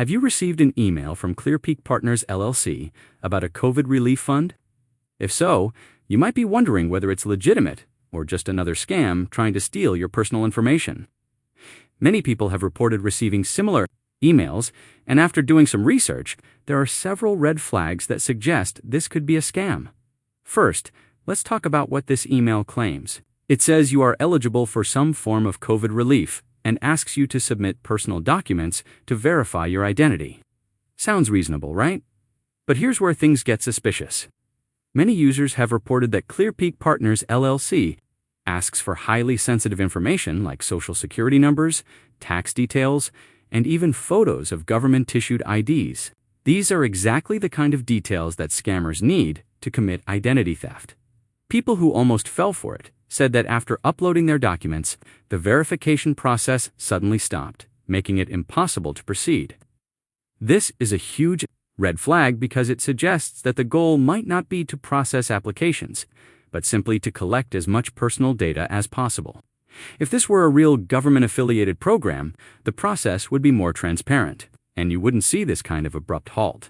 Have you received an email from ClearPeak Partners LLC about a COVID relief fund? If so, you might be wondering whether it's legitimate or just another scam trying to steal your personal information. Many people have reported receiving similar emails, and after doing some research, there are several red flags that suggest this could be a scam. First, let's talk about what this email claims. It says you are eligible for some form of COVID relief and asks you to submit personal documents to verify your identity. Sounds reasonable, right? But here's where things get suspicious. Many users have reported that ClearPeak Partners LLC asks for highly sensitive information like social security numbers, tax details, and even photos of government-issued IDs. These are exactly the kind of details that scammers need to commit identity theft. People who almost fell for it said that after uploading their documents, the verification process suddenly stopped, making it impossible to proceed. This is a huge red flag because it suggests that the goal might not be to process applications, but simply to collect as much personal data as possible. If this were a real government-affiliated program, the process would be more transparent, and you wouldn't see this kind of abrupt halt.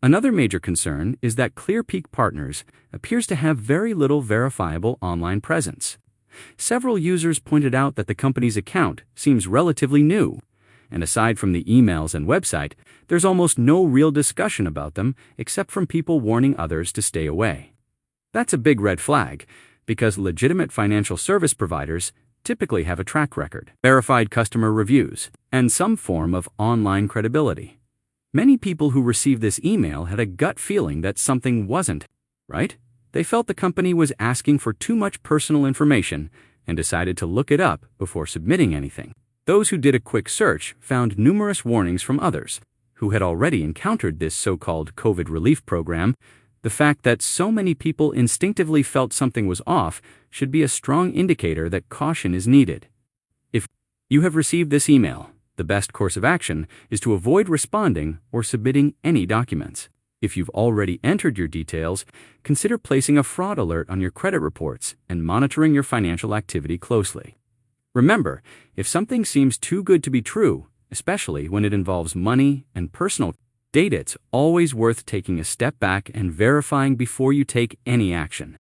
Another major concern is that ClearPeak Partners appears to have very little verifiable online presence. Several users pointed out that the company's account seems relatively new, and aside from the emails and website, there's almost no real discussion about them except from people warning others to stay away. That's a big red flag, because legitimate financial service providers typically have a track record, verified customer reviews, and some form of online credibility. Many people who received this email had a gut feeling that something wasn't right. They felt the company was asking for too much personal information and decided to look it up before submitting anything. Those who did a quick search found numerous warnings from others who had already encountered this so-called COVID relief program. The fact that so many people instinctively felt something was off should be a strong indicator that caution is needed. If you have received this email, the best course of action is to avoid responding or submitting any documents. If you've already entered your details, consider placing a fraud alert on your credit reports and monitoring your financial activity closely. Remember, if something seems too good to be true, especially when it involves money and personal data, it's always worth taking a step back and verifying before you take any action.